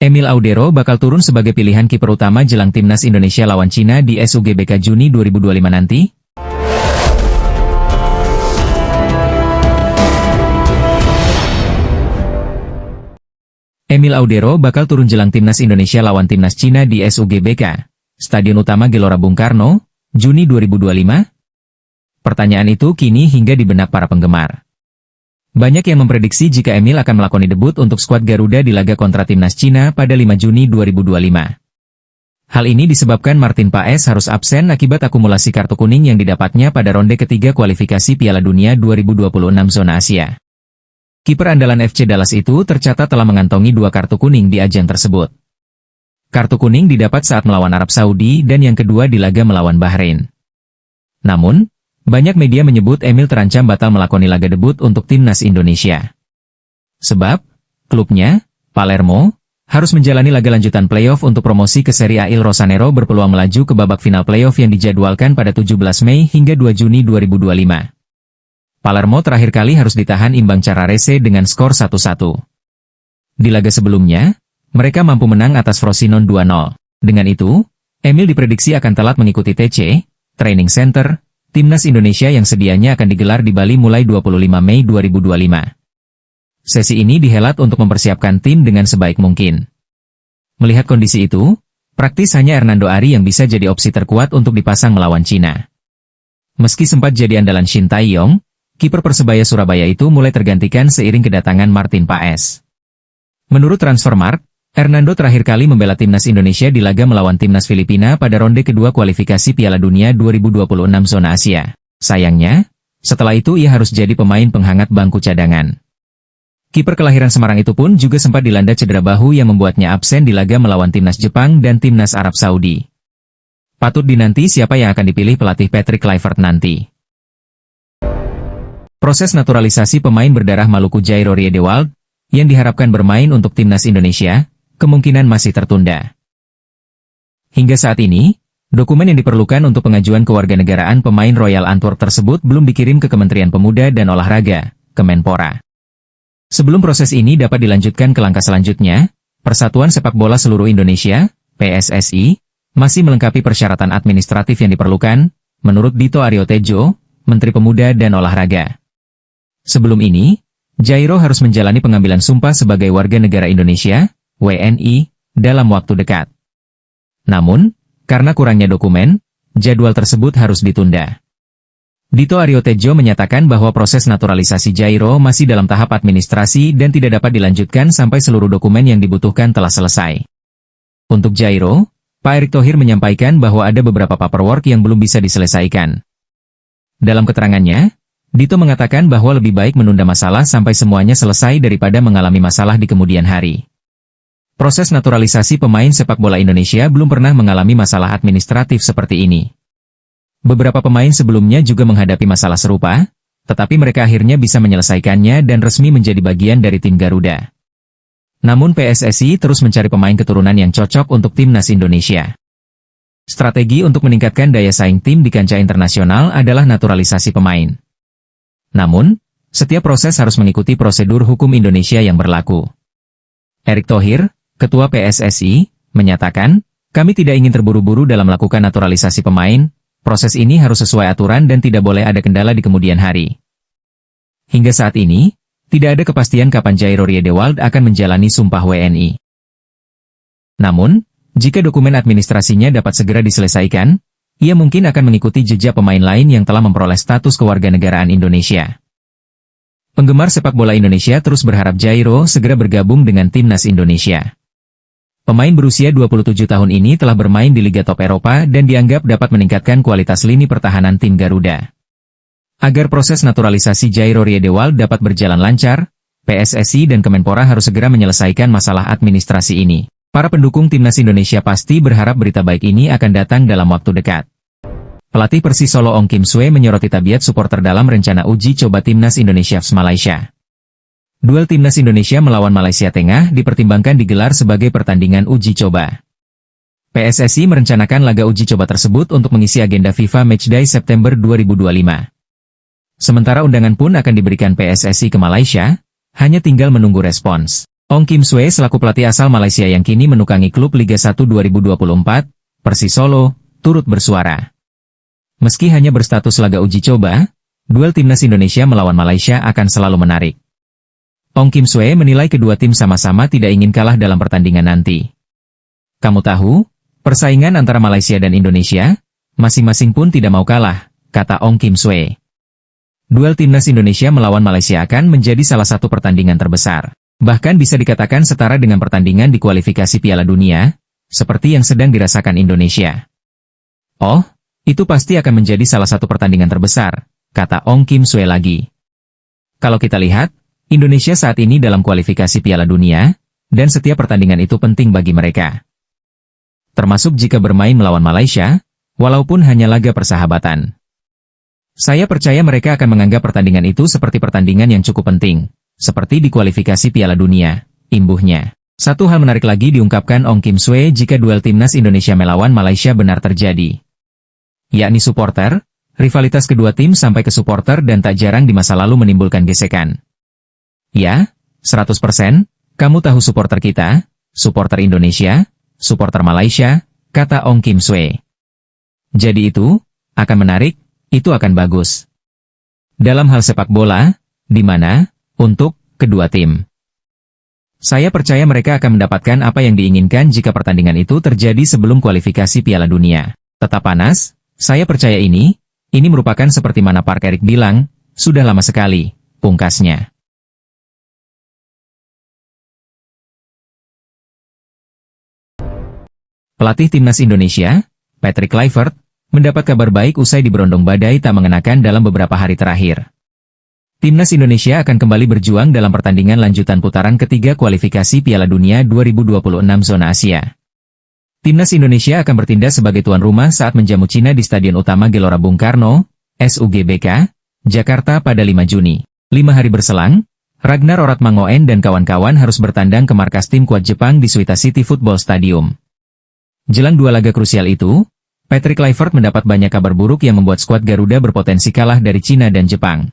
Emil Audero bakal turun sebagai pilihan kiper utama jelang timnas Indonesia lawan Cina di SUGBK Juni 2025 nanti. Emil Audero bakal turun jelang timnas Indonesia lawan timnas Cina di SUGBK, Stadion Utama Gelora Bung Karno, Juni 2025? Pertanyaan itu kini hingga di benak para penggemar. Banyak yang memprediksi jika Emil akan melakoni debut untuk skuad Garuda di laga kontra timnas Cina pada 5 Juni 2025. Hal ini disebabkan Martin Paes harus absen akibat akumulasi kartu kuning yang didapatnya pada ronde ketiga kualifikasi Piala Dunia 2026 zona Asia. Kiper andalan FC Dallas itu tercatat telah mengantongi 2 kartu kuning di ajang tersebut. Kartu kuning didapat saat melawan Arab Saudi dan yang kedua di laga melawan Bahrain. Namun, banyak media menyebut Emil terancam batal melakoni laga debut untuk timnas Indonesia. Sebab, klubnya, Palermo, harus menjalani laga lanjutan playoff untuk promosi ke Serie A. Il Rossonero berpeluang melaju ke babak final playoff yang dijadwalkan pada 17 Mei hingga 2 Juni 2025. Palermo terakhir kali harus ditahan imbang Carrarese dengan skor 1-1. Di laga sebelumnya, mereka mampu menang atas Frosinone 2-0. Dengan itu, Emil diprediksi akan telat mengikuti TC, Training Center, Timnas Indonesia yang sedianya akan digelar di Bali mulai 25 Mei 2025. Sesi ini dihelat untuk mempersiapkan tim dengan sebaik mungkin. Melihat kondisi itu, praktis hanya Hernando Ari yang bisa jadi opsi terkuat untuk dipasang melawan Cina. Meski sempat jadi andalan Shin Tae-yong, kiper Persebaya Surabaya itu mulai tergantikan seiring kedatangan Martin Paes. Menurut Transfermarkt, Hernando terakhir kali membela timnas Indonesia di laga melawan timnas Filipina pada ronde kedua kualifikasi Piala Dunia 2026 zona Asia. Sayangnya, setelah itu ia harus jadi pemain penghangat bangku cadangan. Kiper kelahiran Semarang itu pun juga sempat dilanda cedera bahu yang membuatnya absen di laga melawan timnas Jepang dan timnas Arab Saudi. Patut dinanti siapa yang akan dipilih pelatih Patrick Kluivert nanti. Proses naturalisasi pemain berdarah Maluku Jairo Riedewald, yang diharapkan bermain untuk timnas Indonesia, kemungkinan masih tertunda. Hingga saat ini, dokumen yang diperlukan untuk pengajuan kewarganegaraan pemain Royal Antwerp tersebut belum dikirim ke Kementerian Pemuda dan Olahraga, Kemenpora. Sebelum proses ini dapat dilanjutkan ke langkah selanjutnya, Persatuan Sepak Bola Seluruh Indonesia, PSSI, masih melengkapi persyaratan administratif yang diperlukan, menurut Dito Aryo Tejo, Menteri Pemuda dan Olahraga. Sebelum ini, Jairo harus menjalani pengambilan sumpah sebagai warga negara Indonesia, WNI, dalam waktu dekat. Namun, karena kurangnya dokumen, jadwal tersebut harus ditunda. Dito Aryo Tejo menyatakan bahwa proses naturalisasi Jairo masih dalam tahap administrasi dan tidak dapat dilanjutkan sampai seluruh dokumen yang dibutuhkan telah selesai. Untuk Jairo, Pak Erick Thohir menyampaikan bahwa ada beberapa paperwork yang belum bisa diselesaikan. Dalam keterangannya, Dito mengatakan bahwa lebih baik menunda masalah sampai semuanya selesai daripada mengalami masalah di kemudian hari. Proses naturalisasi pemain sepak bola Indonesia belum pernah mengalami masalah administratif seperti ini. Beberapa pemain sebelumnya juga menghadapi masalah serupa, tetapi mereka akhirnya bisa menyelesaikannya dan resmi menjadi bagian dari tim Garuda. Namun PSSI terus mencari pemain keturunan yang cocok untuk timnas Indonesia. Strategi untuk meningkatkan daya saing tim di kancah internasional adalah naturalisasi pemain. Namun, setiap proses harus mengikuti prosedur hukum Indonesia yang berlaku. Erick Thohir, Ketua PSSI, menyatakan, kami tidak ingin terburu-buru dalam melakukan naturalisasi pemain, proses ini harus sesuai aturan dan tidak boleh ada kendala di kemudian hari. Hingga saat ini, tidak ada kepastian kapan Jairo Riedewald akan menjalani sumpah WNI. Namun, jika dokumen administrasinya dapat segera diselesaikan, ia mungkin akan mengikuti jejak pemain lain yang telah memperoleh status kewarganegaraan Indonesia. Penggemar sepak bola Indonesia terus berharap Jairo segera bergabung dengan timnas Indonesia. Pemain berusia 27 tahun ini telah bermain di Liga Top Eropa dan dianggap dapat meningkatkan kualitas lini pertahanan tim Garuda. Agar proses naturalisasi Jairo Riedewald dapat berjalan lancar, PSSI dan Kemenpora harus segera menyelesaikan masalah administrasi ini. Para pendukung timnas Indonesia pasti berharap berita baik ini akan datang dalam waktu dekat. Pelatih Persis Solo Ong Kim Sue menyoroti tabiat supporter dalam rencana uji coba timnas Indonesia vs Malaysia. Duel timnas Indonesia melawan Malaysia Tengah dipertimbangkan digelar sebagai pertandingan uji coba. PSSI merencanakan laga uji coba tersebut untuk mengisi agenda FIFA Matchday September 2025. Sementara undangan pun akan diberikan PSSI ke Malaysia, hanya tinggal menunggu respons. Ong Kim Sue selaku pelatih asal Malaysia yang kini menukangi klub Liga 1 2024, Persis Solo, turut bersuara. Meski hanya berstatus laga uji coba, duel timnas Indonesia melawan Malaysia akan selalu menarik. Ong Kim Sue menilai kedua tim sama-sama tidak ingin kalah dalam pertandingan nanti. Kamu tahu, persaingan antara Malaysia dan Indonesia, masing-masing pun tidak mau kalah, kata Ong Kim Sue. Duel timnas Indonesia melawan Malaysia akan menjadi salah satu pertandingan terbesar. Bahkan bisa dikatakan setara dengan pertandingan di kualifikasi Piala Dunia, seperti yang sedang dirasakan Indonesia. Oh, itu pasti akan menjadi salah satu pertandingan terbesar, kata Ong Kim Sue lagi. Kalau kita lihat, Indonesia saat ini dalam kualifikasi Piala Dunia, dan setiap pertandingan itu penting bagi mereka. Termasuk jika bermain melawan Malaysia, walaupun hanya laga persahabatan. Saya percaya mereka akan menganggap pertandingan itu seperti pertandingan yang cukup penting. Seperti di kualifikasi Piala Dunia, imbuhnya. Satu hal menarik lagi diungkapkan Ong Kim Sue jika duel timnas Indonesia melawan Malaysia benar terjadi. Yakni supporter, rivalitas kedua tim sampai ke supporter dan tak jarang di masa lalu menimbulkan gesekan. Ya, 100%, kamu tahu supporter kita, supporter Indonesia, supporter Malaysia, kata Ong Kim Sue. Jadi itu, akan menarik, itu akan bagus. Dalam hal sepak bola, di mana, untuk kedua tim. Saya percaya mereka akan mendapatkan apa yang diinginkan jika pertandingan itu terjadi sebelum kualifikasi Piala Dunia. Tetap panas, saya percaya ini merupakan seperti mana Park Eric bilang, sudah lama sekali, pungkasnya. Pelatih timnas Indonesia, Patrick Kluivert, mendapat kabar baik usai diberondong badai tak mengenakan dalam beberapa hari terakhir. Timnas Indonesia akan kembali berjuang dalam pertandingan lanjutan putaran ketiga kualifikasi Piala Dunia 2026 zona Asia. Timnas Indonesia akan bertindak sebagai tuan rumah saat menjamu Cina di Stadion Utama Gelora Bung Karno, SUGBK, Jakarta pada 5 Juni. 5 hari berselang, Ragnar Oratmangoen dan kawan-kawan harus bertandang ke markas tim kuat Jepang di Suita City Football Stadium. Jelang dua laga krusial itu, Patrick Kluivert mendapat banyak kabar buruk yang membuat skuad Garuda berpotensi kalah dari Cina dan Jepang.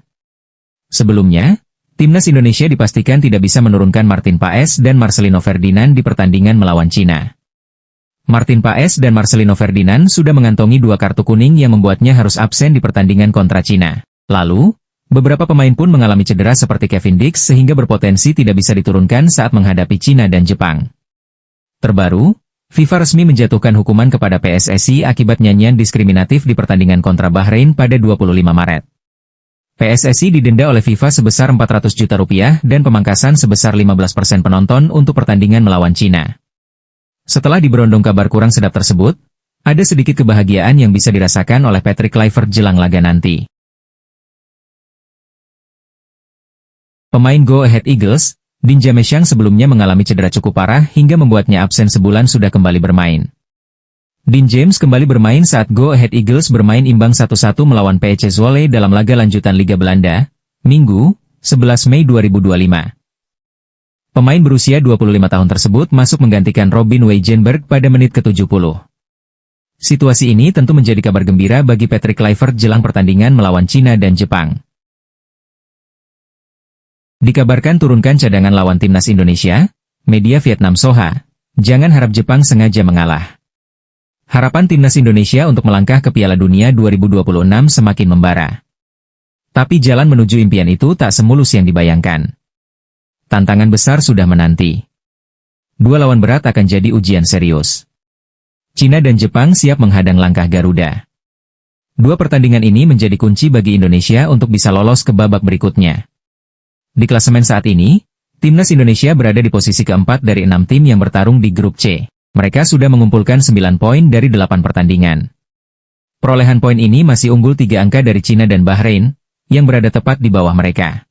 Sebelumnya, timnas Indonesia dipastikan tidak bisa menurunkan Martin Paes dan Marcelino Ferdinand di pertandingan melawan Cina. Martin Paes dan Marcelino Ferdinand sudah mengantongi 2 kartu kuning yang membuatnya harus absen di pertandingan kontra Cina. Lalu, beberapa pemain pun mengalami cedera seperti Kevin Dix sehingga berpotensi tidak bisa diturunkan saat menghadapi Cina dan Jepang. Terbaru, FIFA resmi menjatuhkan hukuman kepada PSSI akibat nyanyian diskriminatif di pertandingan kontra Bahrain pada 25 Maret. PSSI didenda oleh FIFA sebesar 400 juta rupiah dan pemangkasan sebesar 15% penonton untuk pertandingan melawan Cina. Setelah diberondong kabar kurang sedap tersebut, ada sedikit kebahagiaan yang bisa dirasakan oleh Patrick Kluivert jelang laga nanti. Pemain Go Ahead Eagles, Din Jamesyang sebelumnya mengalami cedera cukup parah hingga membuatnya absen sebulan sudah kembali bermain. Din James kembali bermain saat Go Ahead Eagles bermain imbang 1-1 melawan PEC Zwolle dalam laga lanjutan Liga Belanda, Minggu, 11 Mei 2025. Pemain berusia 25 tahun tersebut masuk menggantikan Robin Weijenberg pada menit ke-70. Situasi ini tentu menjadi kabar gembira bagi Patrick Kluivert jelang pertandingan melawan Cina dan Jepang. Dikabarkan turunkan cadangan lawan timnas Indonesia, media Vietnam Soha, jangan harap Jepang sengaja mengalah. Harapan timnas Indonesia untuk melangkah ke Piala Dunia 2026 semakin membara. Tapi jalan menuju impian itu tak semulus yang dibayangkan. Tantangan besar sudah menanti. 2 lawan berat akan jadi ujian serius. Cina dan Jepang siap menghadang langkah Garuda. 2 pertandingan ini menjadi kunci bagi Indonesia untuk bisa lolos ke babak berikutnya. Di klasemen saat ini, timnas Indonesia berada di posisi keempat dari 6 tim yang bertarung di grup C. Mereka sudah mengumpulkan 9 poin dari 8 pertandingan. Perolehan poin ini masih unggul 3 angka dari Cina dan Bahrain, yang berada tepat di bawah mereka.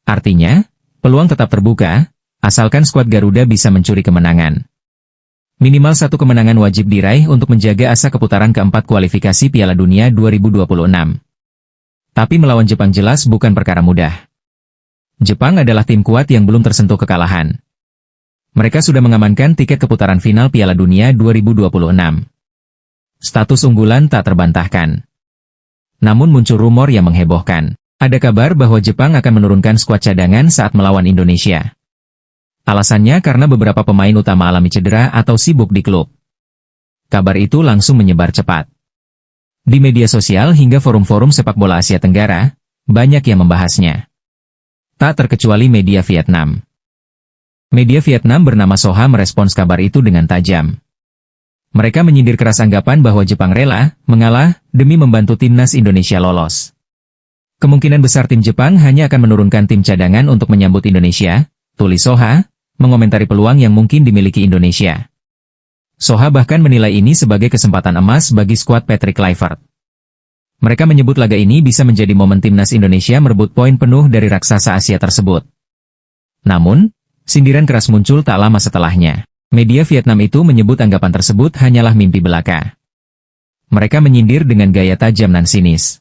Artinya, peluang tetap terbuka, asalkan skuad Garuda bisa mencuri kemenangan. Minimal 1 kemenangan wajib diraih untuk menjaga asa keputaran keempat kualifikasi Piala Dunia 2026. Tapi melawan Jepang jelas bukan perkara mudah. Jepang adalah tim kuat yang belum tersentuh kekalahan. Mereka sudah mengamankan tiket keputaran final Piala Dunia 2026. Status unggulan tak terbantahkan. Namun muncul rumor yang menghebohkan. Ada kabar bahwa Jepang akan menurunkan skuad cadangan saat melawan Indonesia. Alasannya karena beberapa pemain utama alami cedera atau sibuk di klub. Kabar itu langsung menyebar cepat. Di media sosial hingga forum-forum sepak bola Asia Tenggara, banyak yang membahasnya. Tak terkecuali media Vietnam. Media Vietnam bernama Soha merespons kabar itu dengan tajam. Mereka menyindir keras anggapan bahwa Jepang rela mengalah demi membantu timnas Indonesia lolos. Kemungkinan besar tim Jepang hanya akan menurunkan tim cadangan untuk menyambut Indonesia, tulis Soha, mengomentari peluang yang mungkin dimiliki Indonesia. Soha bahkan menilai ini sebagai kesempatan emas bagi skuad Patrick Kluivert. Mereka menyebut laga ini bisa menjadi momen timnas Indonesia merebut poin penuh dari raksasa Asia tersebut. Namun, sindiran keras muncul tak lama setelahnya. Media Vietnam itu menyebut anggapan tersebut hanyalah mimpi belaka. Mereka menyindir dengan gaya tajam dan sinis.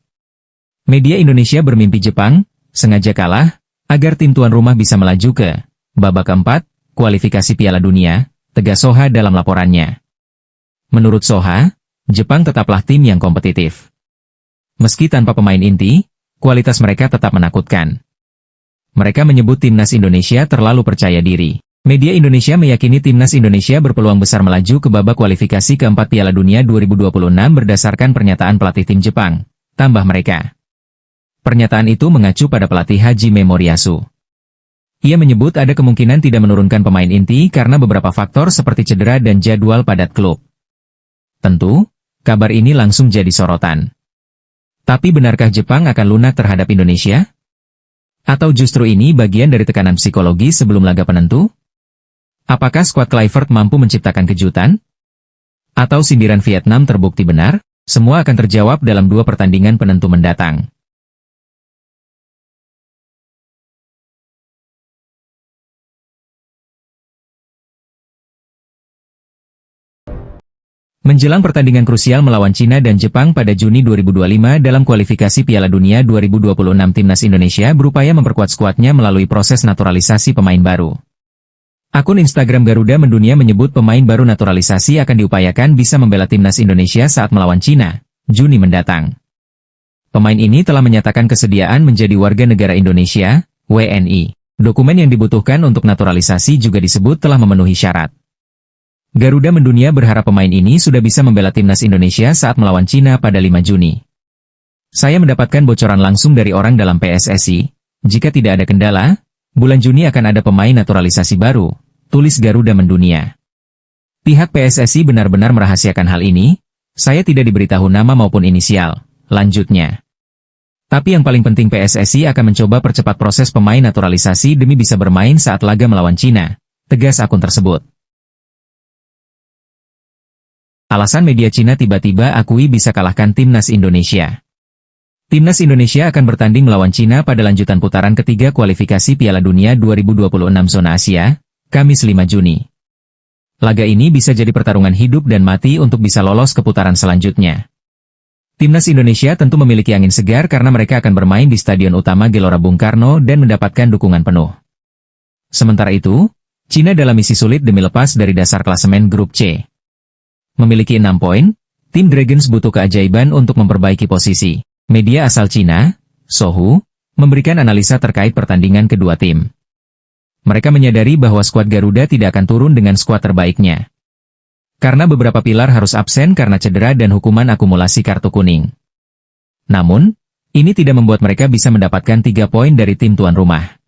Media Indonesia bermimpi Jepang sengaja kalah agar tim tuan rumah bisa melaju ke babak keempat kualifikasi Piala Dunia, tegas Soha dalam laporannya. Menurut Soha, Jepang tetaplah tim yang kompetitif. Meski tanpa pemain inti, kualitas mereka tetap menakutkan. Mereka menyebut timnas Indonesia terlalu percaya diri. Media Indonesia meyakini timnas Indonesia berpeluang besar melaju ke babak kualifikasi keempat Piala Dunia 2026 berdasarkan pernyataan pelatih tim Jepang, tambah mereka. Pernyataan itu mengacu pada pelatih Hajime Moriyasu. Ia menyebut ada kemungkinan tidak menurunkan pemain inti karena beberapa faktor seperti cedera dan jadwal padat klub. Tentu, kabar ini langsung jadi sorotan. Tapi benarkah Jepang akan lunak terhadap Indonesia? Atau justru ini bagian dari tekanan psikologi sebelum laga penentu? Apakah skuad Kluivert mampu menciptakan kejutan? Atau sindiran Vietnam terbukti benar? Semua akan terjawab dalam 2 pertandingan penentu mendatang. Menjelang pertandingan krusial melawan Cina dan Jepang pada Juni 2025 dalam kualifikasi Piala Dunia 2026, timnas Indonesia berupaya memperkuat skuadnya melalui proses naturalisasi pemain baru. Akun Instagram Garuda Mendunia menyebut pemain baru naturalisasi akan diupayakan bisa membela timnas Indonesia saat melawan Cina, Juni mendatang. Pemain ini telah menyatakan kesediaan menjadi warga negara Indonesia, WNI. Dokumen yang dibutuhkan untuk naturalisasi juga disebut telah memenuhi syarat. Garuda Mendunia berharap pemain ini sudah bisa membela timnas Indonesia saat melawan Cina pada 5 Juni. Saya mendapatkan bocoran langsung dari orang dalam PSSI, jika tidak ada kendala, bulan Juni akan ada pemain naturalisasi baru, tulis Garuda Mendunia. Pihak PSSI benar-benar merahasiakan hal ini, saya tidak diberitahu nama maupun inisial, lanjutnya. Tapi yang paling penting PSSI akan mencoba percepat proses pemain naturalisasi demi bisa bermain saat laga melawan Cina, tegas akun tersebut. Alasan media Cina tiba-tiba akui bisa kalahkan timnas Indonesia. Timnas Indonesia akan bertanding melawan Cina pada lanjutan putaran ketiga kualifikasi Piala Dunia 2026 zona Asia, Kamis 5 Juni. Laga ini bisa jadi pertarungan hidup dan mati untuk bisa lolos ke putaran selanjutnya. Timnas Indonesia tentu memiliki angin segar karena mereka akan bermain di Stadion Utama Gelora Bung Karno dan mendapatkan dukungan penuh. Sementara itu, Cina dalam misi sulit demi lepas dari dasar klasemen grup C. Memiliki 6 poin, tim Dragons butuh keajaiban untuk memperbaiki posisi. Media asal Cina, Sohu, memberikan analisa terkait pertandingan kedua tim. Mereka menyadari bahwa skuad Garuda tidak akan turun dengan skuad terbaiknya. Karena beberapa pilar harus absen karena cedera dan hukuman akumulasi kartu kuning. Namun, ini tidak membuat mereka bisa mendapatkan 3 poin dari tim tuan rumah.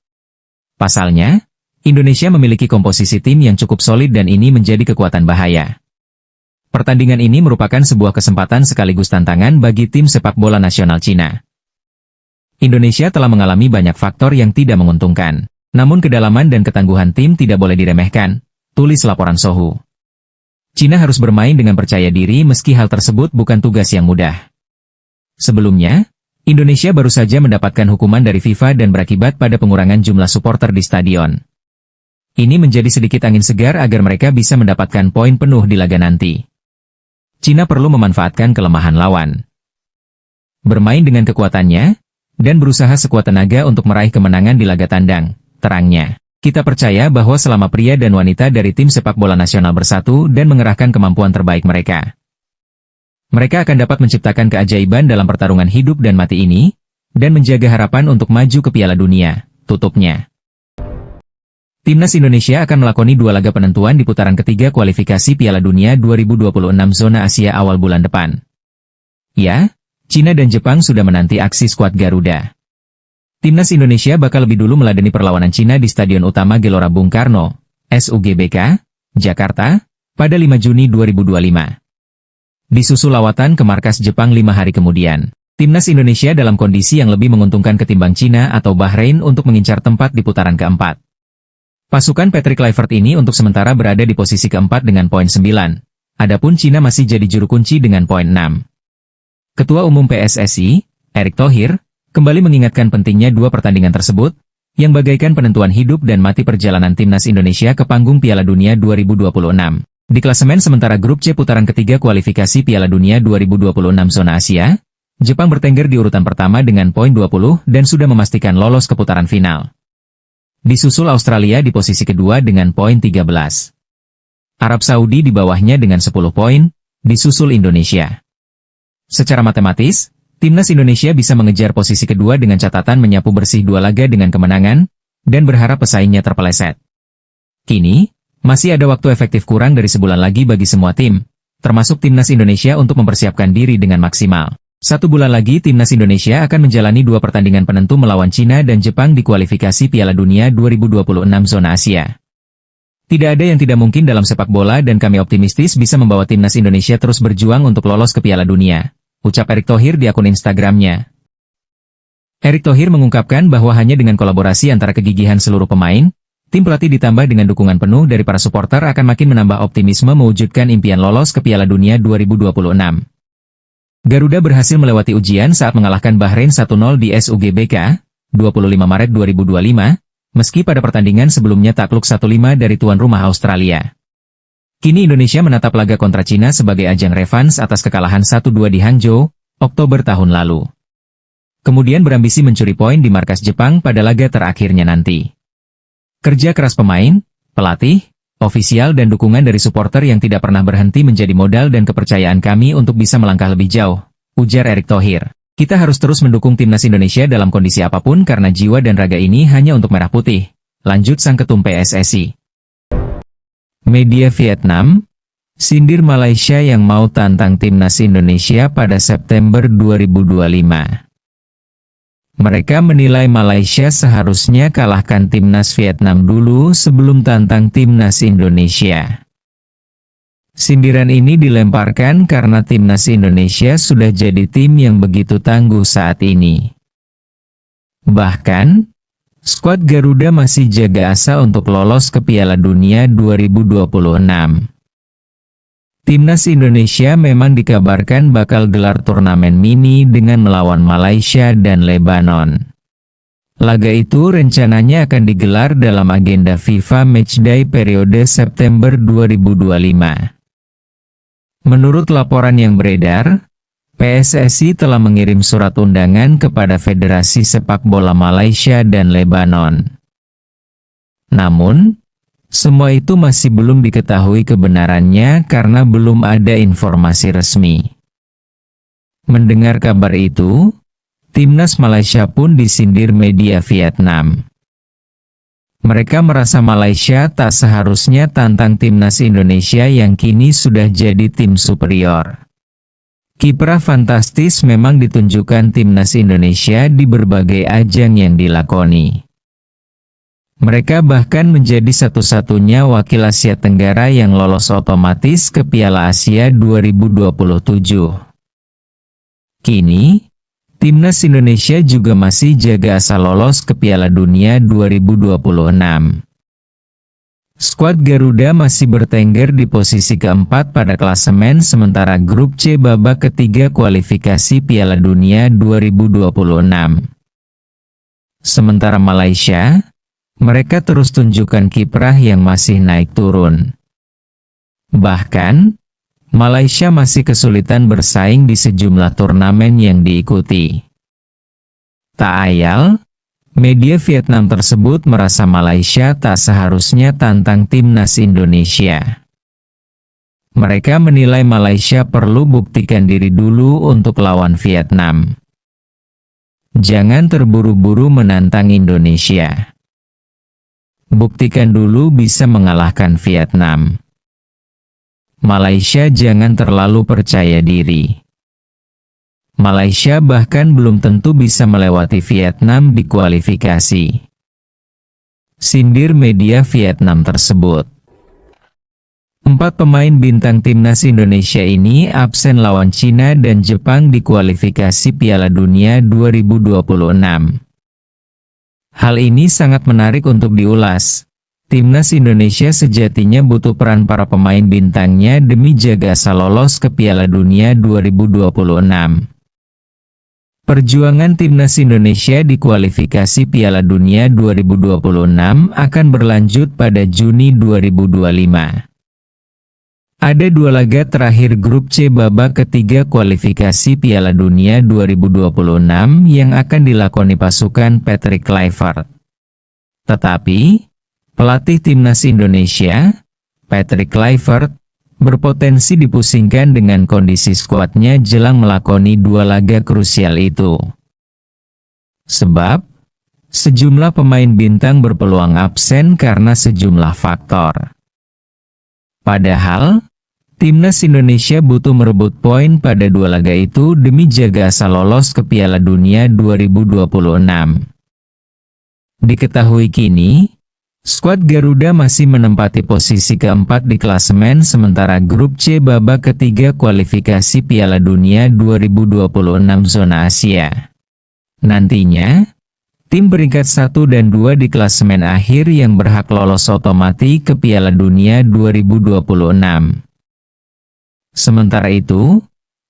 Pasalnya, Indonesia memiliki komposisi tim yang cukup solid dan ini menjadi kekuatan bahaya. Pertandingan ini merupakan sebuah kesempatan sekaligus tantangan bagi tim sepak bola nasional Cina. Indonesia telah mengalami banyak faktor yang tidak menguntungkan. Namun kedalaman dan ketangguhan tim tidak boleh diremehkan, tulis laporan Sohu. Cina harus bermain dengan percaya diri meski hal tersebut bukan tugas yang mudah. Sebelumnya, Indonesia baru saja mendapatkan hukuman dari FIFA dan berakibat pada pengurangan jumlah supporter di stadion. Ini menjadi sedikit angin segar agar mereka bisa mendapatkan poin penuh di laga nanti. Cina perlu memanfaatkan kelemahan lawan. Bermain dengan kekuatannya, dan berusaha sekuat tenaga untuk meraih kemenangan di laga tandang, terangnya. Kita percaya bahwa selama pria dan wanita dari tim sepak bola nasional bersatu dan mengerahkan kemampuan terbaik mereka, mereka akan dapat menciptakan keajaiban dalam pertarungan hidup dan mati ini, dan menjaga harapan untuk maju ke Piala Dunia, tutupnya. Timnas Indonesia akan melakoni 2 laga penentuan di putaran ketiga kualifikasi Piala Dunia 2026 zona Asia awal bulan depan. Ya, Cina dan Jepang sudah menanti aksi skuad Garuda. Timnas Indonesia bakal lebih dulu meladeni perlawanan Cina di Stadion Utama Gelora Bung Karno, SUGBK, Jakarta, pada 5 Juni 2025. Disusul lawatan ke markas Jepang 5 hari kemudian. Timnas Indonesia dalam kondisi yang lebih menguntungkan ketimbang Cina atau Bahrain untuk mengincar tempat di putaran keempat. Pasukan Patrick Kluivert ini untuk sementara berada di posisi keempat dengan poin 9. Adapun Cina masih jadi juru kunci dengan poin 6. Ketua Umum PSSI, Erick Thohir, kembali mengingatkan pentingnya 2 pertandingan tersebut, yang bagaikan penentuan hidup dan mati perjalanan Timnas Indonesia ke panggung Piala Dunia 2026. Di klasemen sementara grup C putaran ketiga kualifikasi Piala Dunia 2026 zona Asia, Jepang bertengger di urutan pertama dengan poin 20 dan sudah memastikan lolos ke putaran final. Disusul Australia di posisi kedua dengan poin 13. Arab Saudi di bawahnya dengan 10 poin, disusul Indonesia. Secara matematis, Timnas Indonesia bisa mengejar posisi kedua dengan catatan menyapu bersih 2 laga dengan kemenangan, dan berharap pesaingnya terpeleset. Kini, masih ada waktu efektif kurang dari sebulan lagi bagi semua tim, termasuk Timnas Indonesia untuk mempersiapkan diri dengan maksimal. 1 bulan lagi Timnas Indonesia akan menjalani 2 pertandingan penentu melawan Cina dan Jepang di kualifikasi Piala Dunia 2026 zona Asia. Tidak ada yang tidak mungkin dalam sepak bola dan kami optimistis bisa membawa Timnas Indonesia terus berjuang untuk lolos ke Piala Dunia, ucap Erick Thohir di akun Instagramnya. Erick Thohir mengungkapkan bahwa hanya dengan kolaborasi antara kegigihan seluruh pemain, tim pelatih ditambah dengan dukungan penuh dari para supporter akan makin menambah optimisme mewujudkan impian lolos ke Piala Dunia 2026. Garuda berhasil melewati ujian saat mengalahkan Bahrain 1-0 di SUGBK, 25 Maret 2025, meski pada pertandingan sebelumnya takluk 1-5 dari tuan rumah Australia. Kini Indonesia menatap laga kontra Cina sebagai ajang revans atas kekalahan 1-2 di Hangzhou, Oktober tahun lalu. Kemudian berambisi mencuri poin di markas Jepang pada laga terakhirnya nanti. Kerja keras pemain, pelatih, ofisial dan dukungan dari supporter yang tidak pernah berhenti menjadi modal dan kepercayaan kami untuk bisa melangkah lebih jauh, ujar Erick Thohir. Kita harus terus mendukung Timnas Indonesia dalam kondisi apapun karena jiwa dan raga ini hanya untuk merah putih, lanjut sang ketum PSSI. Media Vietnam, sindir Malaysia yang mau tantang Timnas Indonesia pada September 2025. Mereka menilai Malaysia seharusnya kalahkan Timnas Vietnam dulu sebelum tantang Timnas Indonesia. Sindiran ini dilemparkan karena Timnas Indonesia sudah jadi tim yang begitu tangguh saat ini. Bahkan, skuad Garuda masih jaga asa untuk lolos ke Piala Dunia 2026. Timnas Indonesia memang dikabarkan bakal gelar turnamen mini dengan melawan Malaysia dan Lebanon. Laga itu rencananya akan digelar dalam agenda FIFA Matchday periode September 2025. Menurut laporan yang beredar, PSSI telah mengirim surat undangan kepada Federasi Sepak Bola Malaysia dan Lebanon. Namun, semua itu masih belum diketahui kebenarannya karena belum ada informasi resmi. Mendengar kabar itu, Timnas Malaysia pun disindir media Vietnam. Mereka merasa Malaysia tak seharusnya tantang Timnas Indonesia yang kini sudah jadi tim superior. Kiprah fantastis memang ditunjukkan Timnas Indonesia di berbagai ajang yang dilakoni. Mereka bahkan menjadi satu-satunya wakil Asia Tenggara yang lolos otomatis ke Piala Asia 2027. Kini, Timnas Indonesia juga masih jaga asa lolos ke Piala Dunia 2026. Skuad Garuda masih bertengger di posisi keempat pada klasemen sementara grup C babak ketiga kualifikasi Piala Dunia 2026. Sementara Malaysia, mereka terus tunjukkan kiprah yang masih naik turun. Bahkan, Malaysia masih kesulitan bersaing di sejumlah turnamen yang diikuti. Tak ayal, media Vietnam tersebut merasa Malaysia tak seharusnya tantang Timnas Indonesia. Mereka menilai Malaysia perlu buktikan diri dulu untuk lawan Vietnam. Jangan terburu-buru menantang Indonesia. Buktikan dulu bisa mengalahkan Vietnam. Malaysia jangan terlalu percaya diri. Malaysia bahkan belum tentu bisa melewati Vietnam di kualifikasi. Sindir media Vietnam tersebut. 4 pemain bintang timnas Indonesia ini absen lawan Cina dan Jepang di kualifikasi Piala Dunia 2026. Hal ini sangat menarik untuk diulas. Timnas Indonesia sejatinya butuh peran para pemain bintangnya demi jaga asa lolos ke Piala Dunia 2026. Perjuangan timnas Indonesia di kualifikasi Piala Dunia 2026 akan berlanjut pada Juni 2025. Ada 2 laga terakhir grup C babak ketiga kualifikasi Piala Dunia 2026 yang akan dilakoni pasukan Patrick Kluivert. Tetapi pelatih timnas Indonesia, Patrick Kluivert, berpotensi dipusingkan dengan kondisi skuadnya jelang melakoni 2 laga krusial itu. Sebab, sejumlah pemain bintang berpeluang absen karena sejumlah faktor. Padahal, timnas Indonesia butuh merebut poin pada 2 laga itu demi jaga asa lolos ke Piala Dunia 2026. Diketahui kini, skuad Garuda masih menempati posisi keempat di klasemen sementara grup C babak ketiga kualifikasi Piala Dunia 2026 zona Asia. Nantinya, tim peringkat 1 dan 2 di klasemen akhir yang berhak lolos otomatis ke Piala Dunia 2026. Sementara itu,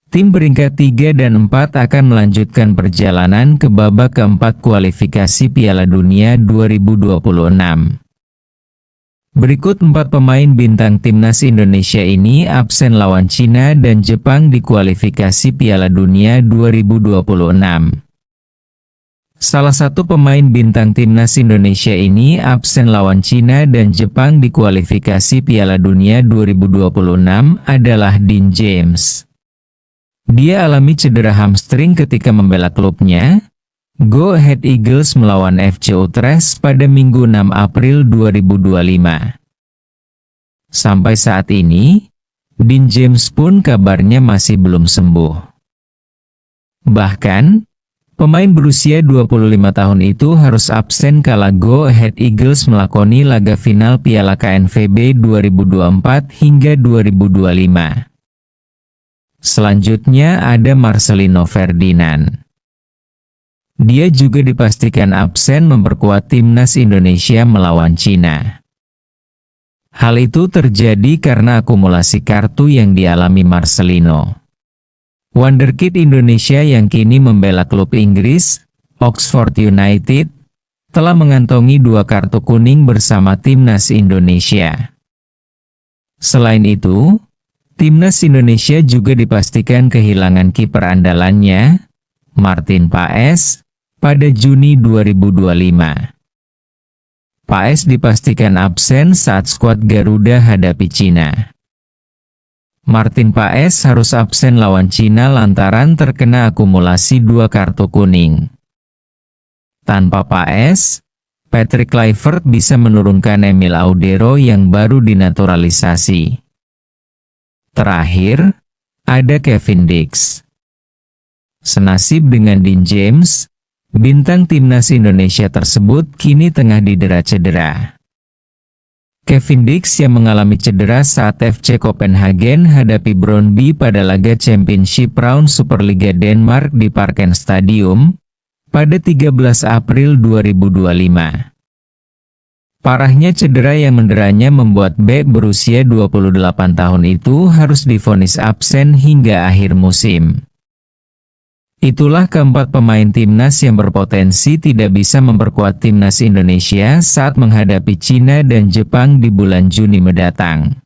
tim peringkat 3 dan 4 akan melanjutkan perjalanan ke babak keempat kualifikasi Piala Dunia 2026. Berikut 4 pemain bintang timnas Indonesia ini absen lawan Cina dan Jepang di kualifikasi Piala Dunia 2026. Salah satu pemain bintang timnas Indonesia ini absen lawan Cina dan Jepang di kualifikasi Piala Dunia 2026 adalah Dean James. Dia alami cedera hamstring ketika membela klubnya, Go Ahead Eagles melawan FC Utrecht pada Minggu 6 April 2025. Sampai saat ini, Dean James pun kabarnya masih belum sembuh. Bahkan, pemain berusia 25 tahun itu harus absen kala Go Ahead Eagles melakoni laga final Piala KNVB 2024 hingga 2025. Selanjutnya ada Marcelino Ferdinand. Dia juga dipastikan absen memperkuat timnas Indonesia melawan Cina. Hal itu terjadi karena akumulasi kartu yang dialami Marcelino. Wonderkid Indonesia yang kini membela klub Inggris, Oxford United, telah mengantongi 2 kartu kuning bersama timnas Indonesia. Selain itu, timnas Indonesia juga dipastikan kehilangan kiper andalannya, Martin Paes, pada Juni 2025. Paes dipastikan absen saat skuad Garuda hadapi Cina. Martin Paes harus absen lawan Cina lantaran terkena akumulasi 2 kartu kuning. Tanpa Paes, Patrick Kluivert bisa menurunkan Emil Audero yang baru dinaturalisasi. Terakhir, ada Kevin Dix. Senasib dengan Dean James, bintang timnas Indonesia tersebut kini tengah didera cedera. Kevin Dix yang mengalami cedera saat FC Copenhagen hadapi Brøndby pada laga Championship Round Superliga Denmark di Parken Stadium pada 13 April 2025. Parahnya cedera yang menderanya membuat bek berusia 28 tahun itu harus divonis absen hingga akhir musim. Itulah keempat pemain timnas yang berpotensi tidak bisa memperkuat timnas Indonesia saat menghadapi Cina dan Jepang di bulan Juni mendatang.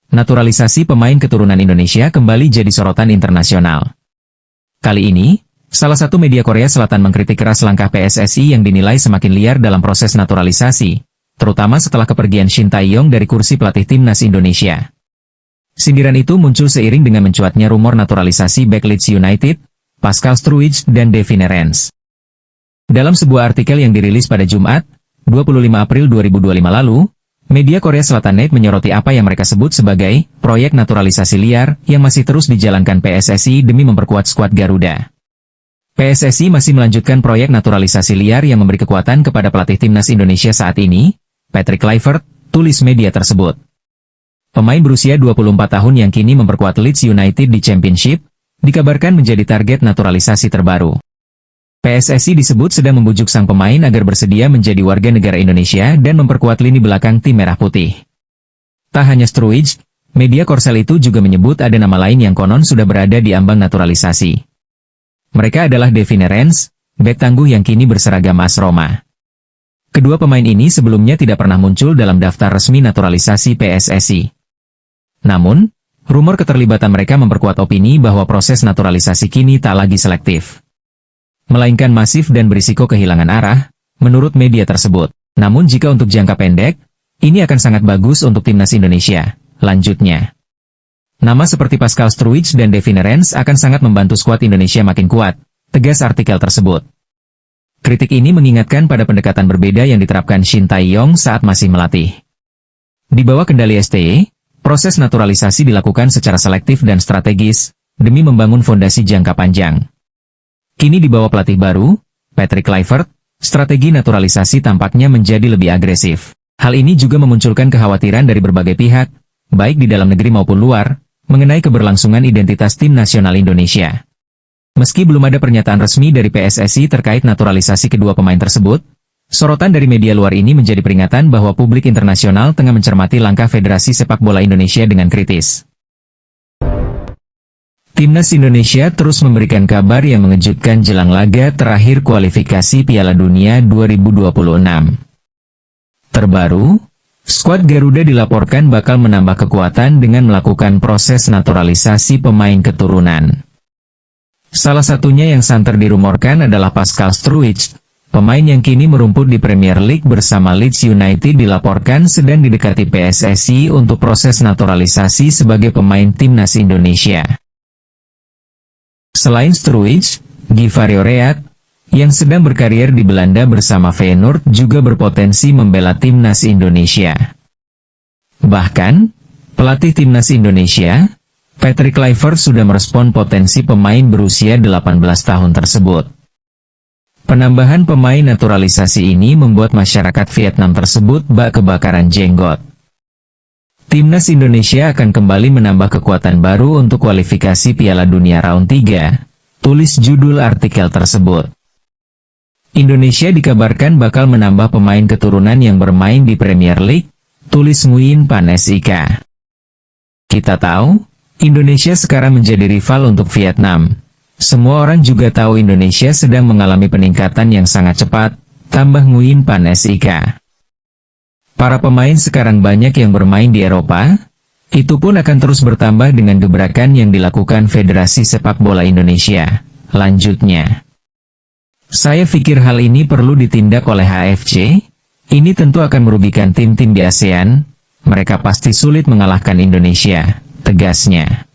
Naturalisasi pemain keturunan Indonesia kembali jadi sorotan internasional. Kali ini, salah satu media Korea Selatan mengkritik keras langkah PSSI yang dinilai semakin liar dalam proses naturalisasi, terutama setelah kepergian Shin Tae-yong dari kursi pelatih timnas Indonesia. Sindiran itu muncul seiring dengan mencuatnya rumor naturalisasi bek Leeds United, Pascal Struijk dan Devin Heerens. Dalam sebuah artikel yang dirilis pada Jumat, 25 April 2025 lalu, media Korea Selatan NET menyoroti apa yang mereka sebut sebagai proyek naturalisasi liar yang masih terus dijalankan PSSI demi memperkuat skuad Garuda. PSSI masih melanjutkan proyek naturalisasi liar yang memberi kekuatan kepada pelatih timnas Indonesia saat ini, Patrick Kluivert, tulis media tersebut. Pemain berusia 24 tahun yang kini memperkuat Leeds United di Championship, dikabarkan menjadi target naturalisasi terbaru. PSSI disebut sedang membujuk sang pemain agar bersedia menjadi warga negara Indonesia dan memperkuat lini belakang tim Merah Putih. Tak hanya Sturridge, media Korsel itu juga menyebut ada nama lain yang konon sudah berada di ambang naturalisasi. Mereka adalah Devin Renz, bek tangguh yang kini berseragam AS Roma. Kedua pemain ini sebelumnya tidak pernah muncul dalam daftar resmi naturalisasi PSSI. Namun, rumor keterlibatan mereka memperkuat opini bahwa proses naturalisasi kini tak lagi selektif, melainkan masif dan berisiko kehilangan arah, menurut media tersebut. Namun jika untuk jangka pendek, ini akan sangat bagus untuk timnas Indonesia, lanjutnya. Nama seperti Pascal Sturridge dan Devin Renz akan sangat membantu skuad Indonesia makin kuat, tegas artikel tersebut. Kritik ini mengingatkan pada pendekatan berbeda yang diterapkan Shin Tae-yong saat masih melatih. Di bawah kendali STY, proses naturalisasi dilakukan secara selektif dan strategis, demi membangun fondasi jangka panjang. Kini di bawah pelatih baru, Patrick Kluivert, strategi naturalisasi tampaknya menjadi lebih agresif. Hal ini juga memunculkan kekhawatiran dari berbagai pihak, baik di dalam negeri maupun luar, mengenai keberlangsungan identitas tim nasional Indonesia. Meski belum ada pernyataan resmi dari PSSI terkait naturalisasi kedua pemain tersebut, sorotan dari media luar ini menjadi peringatan bahwa publik internasional tengah mencermati langkah Federasi Sepak Bola Indonesia dengan kritis. Timnas Indonesia terus memberikan kabar yang mengejutkan jelang laga terakhir kualifikasi Piala Dunia 2026. Terbaru, skuad Garuda dilaporkan bakal menambah kekuatan dengan melakukan proses naturalisasi pemain keturunan. Salah satunya yang santer dirumorkan adalah Pascal Sturridge. Pemain yang kini merumput di Premier League bersama Leeds United dilaporkan sedang didekati PSSI untuk proses naturalisasi sebagai pemain timnas Indonesia. Selain Sturridge, Givario Reat, yang sedang berkarier di Belanda bersama Feyenoord juga berpotensi membela timnas Indonesia. Bahkan, pelatih timnas Indonesia, Patrick Kluivert sudah merespon potensi pemain berusia 18 tahun tersebut. Penambahan pemain naturalisasi ini membuat masyarakat Vietnam tersebut bak kebakaran jenggot. Timnas Indonesia akan kembali menambah kekuatan baru untuk kualifikasi Piala Dunia Round 3, tulis judul artikel tersebut. Indonesia dikabarkan bakal menambah pemain keturunan yang bermain di Premier League, tulis Nguyen Pan SIK. Kita tahu, Indonesia sekarang menjadi rival untuk Vietnam. Semua orang juga tahu Indonesia sedang mengalami peningkatan yang sangat cepat, tambah Nguyen Pan SIK. Para pemain sekarang banyak yang bermain di Eropa, itu pun akan terus bertambah dengan gebrakan yang dilakukan Federasi Sepak Bola Indonesia, lanjutnya. Saya pikir hal ini perlu ditindak oleh HFC, ini tentu akan merugikan tim-tim di ASEAN, mereka pasti sulit mengalahkan Indonesia, tegasnya.